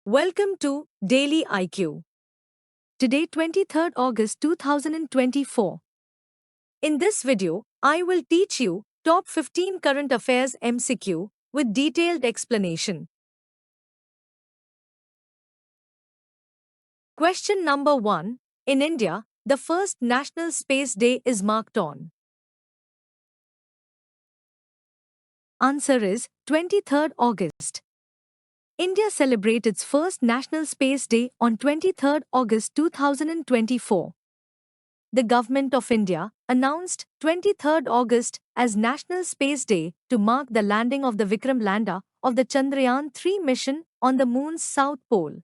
Welcome to Daily IQ. Today 23rd August 2024. In this video, I will teach you top 15 current affairs MCQ with detailed explanation. Question number 1. In India, the first National Space Day is marked on. Answer is 23rd August. India celebrates its first National Space Day on 23rd August 2024. The Government of India announced 23rd August as National Space Day to mark the landing of the Vikram lander of the Chandrayaan-3 mission on the Moon's south pole.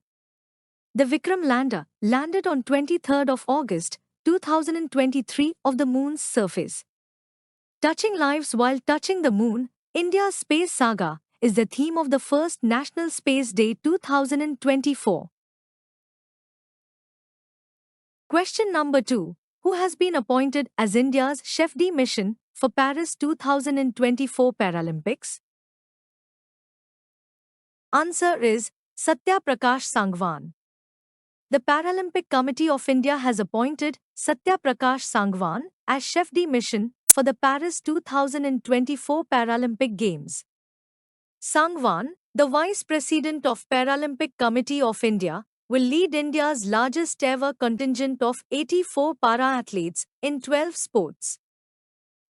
The Vikram lander landed on 23rd of August 2023 of the Moon's surface. Touching lives while touching the Moon, India's space saga is the theme of the first National Space Day 2024. Question number 2. Who has been appointed as India's chef de mission for Paris 2024 Paralympics? Answer is Satya Prakash Sangwan. The Paralympic Committee of India has appointed Satya Prakash Sangwan as chef de mission for the Paris 2024 Paralympic Games. Sangwan, the Vice President of Paralympic Committee of India, will lead India's largest ever contingent of 84 para-athletes in 12 sports.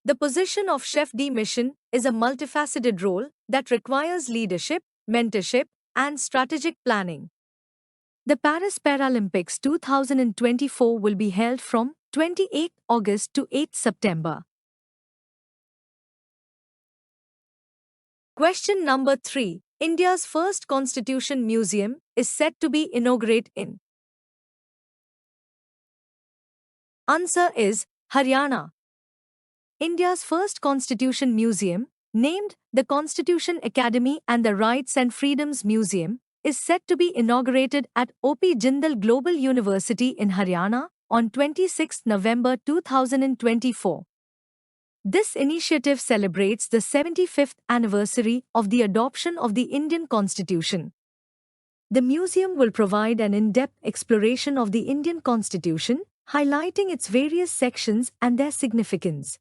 The position of chef de mission is a multifaceted role that requires leadership, mentorship, and strategic planning. The Paris Paralympics 2024 will be held from 28 August to 8 September. Question number 3. India's first Constitution Museum is set to be inaugurated in. Answer is Haryana. India's first Constitution Museum, named the Constitution Academy and the Rights and Freedoms Museum, is set to be inaugurated at O.P. Jindal Global University in Haryana on 26 November 2024. This initiative celebrates the 75th anniversary of the adoption of the Indian Constitution. The museum will provide an in-depth exploration of the Indian Constitution, highlighting its various sections and their significance.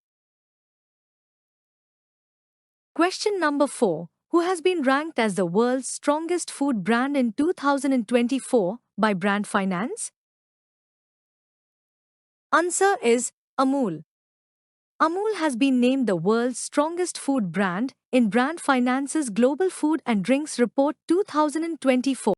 Question number 4. Who has been ranked as the world's strongest food brand in 2024 by Brand Finance? Answer is Amul. Amul has been named the world's strongest food brand in Brand Finance's Global Food and Drinks Report 2024.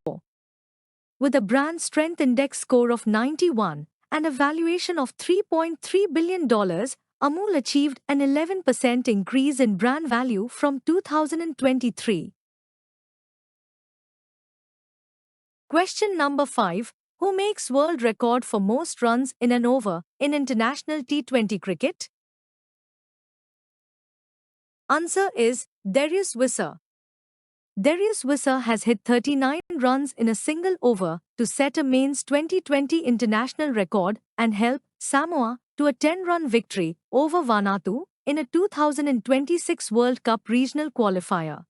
With a brand strength index score of 91 and a valuation of $3.3 billion, Amul achieved an 11% increase in brand value from 2023. Question number 5. Who makes world record for most runs in an over in international T20 cricket? Answer is Darius Visser. Darius Visser has hit 39 runs in a single over to set a mains 2020 international record and help Samoa to a 10-run victory over Vanuatu in a 2026 World Cup regional qualifier.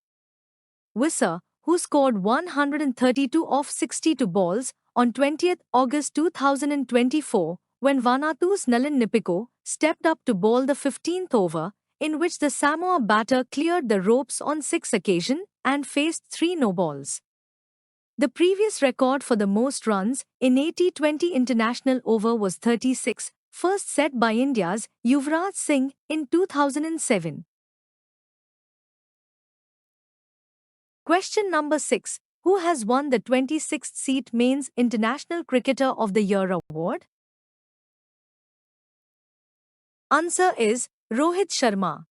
Visser, who scored 132 off 62 balls on 20th August 2024 when Vanuatu's Nalin Nipiko stepped up to bowl the 15th over, in which the Samoa batter cleared the ropes on 6 occasions and faced 3 no-balls. The previous record for the most runs in a T20 international over was 36, first set by India's Yuvraj Singh in 2007. Question number 6. Who has won the 26th Seat Mains International Cricketer of the Year award? Answer is Rohit Sharma.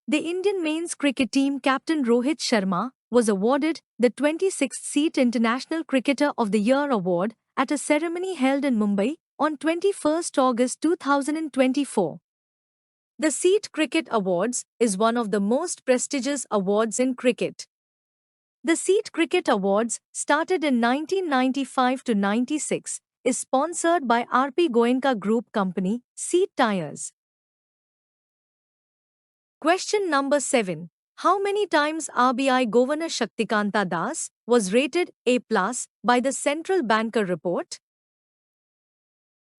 The Indian men's cricket team captain Rohit Sharma was awarded the 26th Seat International Cricketer of the Year award at a ceremony held in Mumbai on 21 August 2024. The Seat Cricket Awards is one of the most prestigious awards in cricket. The Seat Cricket Awards, started in 1995 to 96, is sponsored by RP Goenka Group Company, Seat Tires. Question number 7. How many times RBI Governor Shaktikanta Das was rated A+ by the Central Banker report?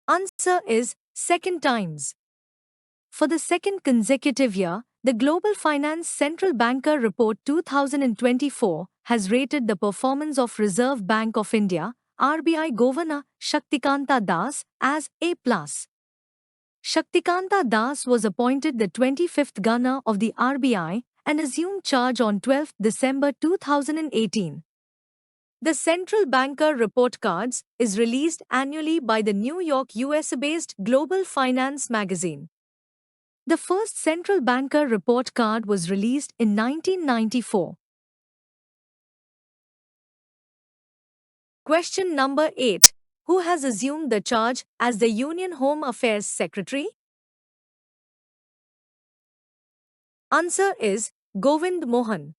Answer is second times. For the second consecutive year, the Global Finance Central Banker Report 2024 has rated the performance of Reserve Bank of India, RBI Governor Shaktikanta Das, as A+. Shaktikanta Das was appointed the 25th Governor of the RBI and assumed charge on 12 December 2018. The Central Banker Report Cards is released annually by the New York, USA-based Global Finance magazine. The first Central Banker Report Card was released in 1994. Question number 8. Who has assumed the charge as the Union Home Affairs Secretary? Answer is Govind Mohan.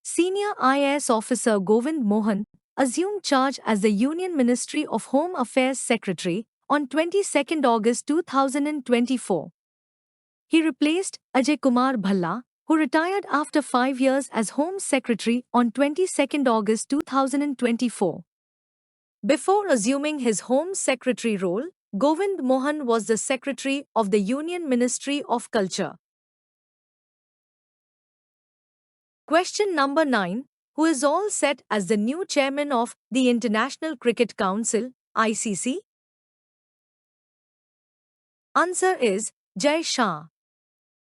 Senior IAS officer Govind Mohan assumed charge as the Union Ministry of Home Affairs Secretary on 22 August 2024. He replaced Ajay Kumar Bhalla, who retired after 5 years as Home Secretary on 22 August 2024. Before assuming his Home Secretary role, Govind Mohan was the Secretary of the Union Ministry of Culture. Question number 9. Who is all set as the new chairman of the International Cricket Council, ICC? Answer is Jai Shah.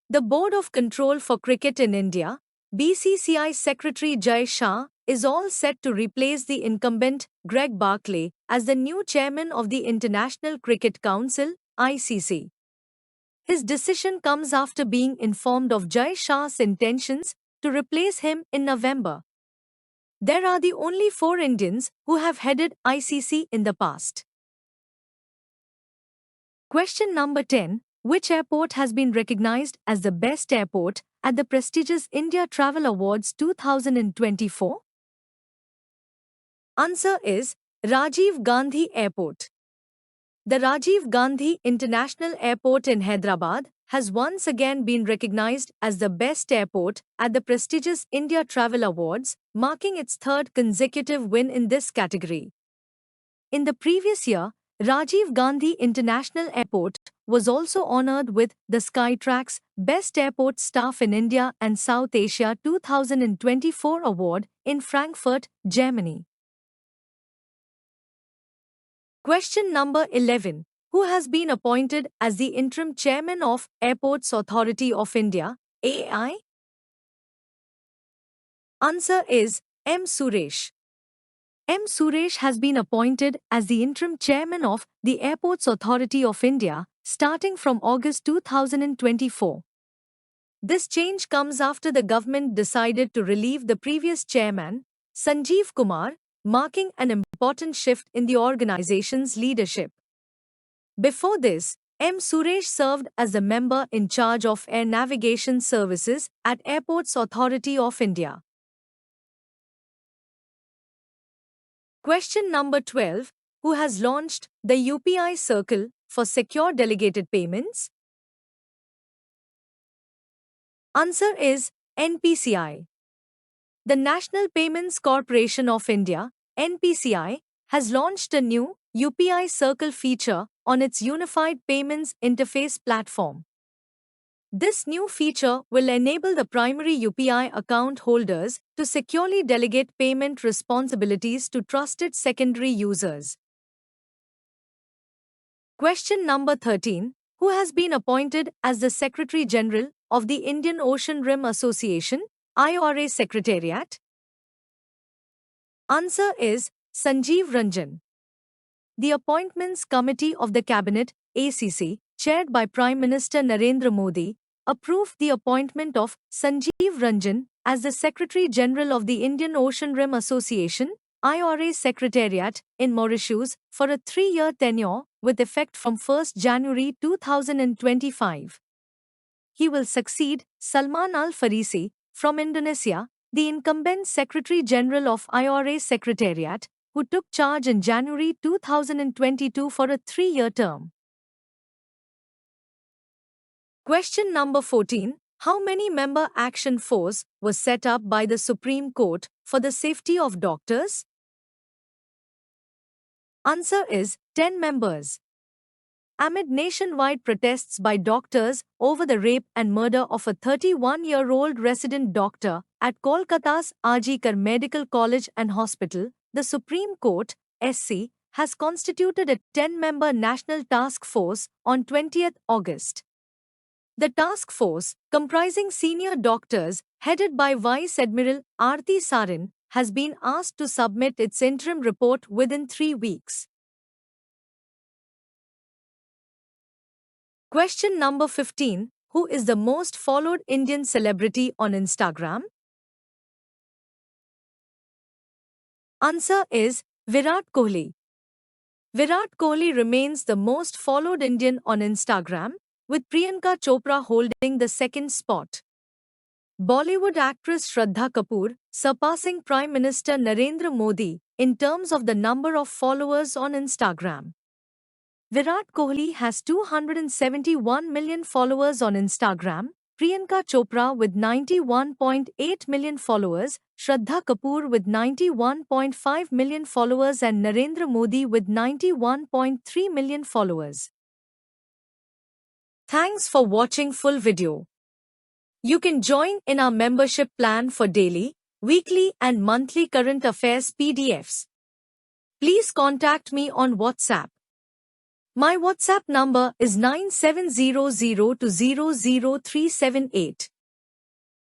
The Board of Control for Cricket in India, BCCI Secretary Jai Shah, is all set to replace the incumbent Greg Barclay as the new chairman of the International Cricket Council, ICC. His decision comes after being informed of Jai Shah's intentions to replace him in November. There are the only 4 Indians who have headed ICC in the past. Question number 10. Which airport has been recognized as the best airport at the prestigious India Travel Awards 2024? Answer is Rajiv Gandhi Airport. The Rajiv Gandhi International Airport in Hyderabad has once again been recognized as the best airport at the prestigious India Travel Awards, marking its 3rd consecutive win in this category. In the previous year, Rajiv Gandhi International Airport was also honored with the Skytrax Best Airport Staff in India and South Asia 2024 award in Frankfurt, Germany. Question number 11. Who has been appointed as the interim chairman of Airports Authority of India, AAI? Answer is M. Suresh. M. Suresh has been appointed as the interim chairman of the Airports Authority of India starting from August 2024. This change comes after the government decided to relieve the previous chairman, Sanjeev Kumar, marking an important shift in the organization's leadership. Before this, M. Suresh served as the member in charge of air navigation services at Airports Authority of India. Question number 12. Who has launched the UPI Circle for secure delegated payments? Answer is NPCI. The National Payments Corporation of India, NPCI, has launched a new UPI Circle feature on its Unified Payments Interface platform. This new feature will enable the primary UPI account holders to securely delegate payment responsibilities to trusted secondary users. Question number 13. Who has been appointed as the Secretary General of the Indian Ocean Rim Association, IORA Secretariat? Answer is Sanjeev Ranjan. The Appointments Committee of the Cabinet, ACC, chaired by Prime Minister Narendra Modi, approved the appointment of Sanjeev Ranjan as the Secretary General of the Indian Ocean Rim Association, IORA Secretariat, in Mauritius for a 3-year tenure with effect from 1 January 2025. He will succeed Salman Al Farisi from Indonesia, the incumbent Secretary General of IORA Secretariat, who took charge in January 2022 for a 3-year term. Question number 14. How many member action force was set up by the Supreme Court for the safety of doctors? Answer is 10 members. Amid nationwide protests by doctors over the rape and murder of a 31-year-old resident doctor at Kolkata's R.G. Kar Medical College and Hospital, the Supreme Court, SC, has constituted a 10-member national task force on 20th August. The task force, comprising senior doctors, headed by Vice Admiral Aarti Sarin, has been asked to submit its interim report within 3 weeks. Question number 15. Who is the most followed Indian celebrity on Instagram? Answer is Virat Kohli. Virat Kohli remains the most followed Indian on Instagram, with Priyanka Chopra holding the second spot. Bollywood actress Shraddha Kapoor surpassing Prime Minister Narendra Modi in terms of the number of followers on Instagram. Virat Kohli has 271 million followers on Instagram, Priyanka Chopra with 91.8 million followers, Shraddha Kapoor with 91.5 million followers and Narendra Modi with 91.3 million followers. Thanks for watching full video. You can join in our membership plan for daily, weekly and monthly current affairs PDFs. Please contact me on WhatsApp. My WhatsApp number is 9700200378.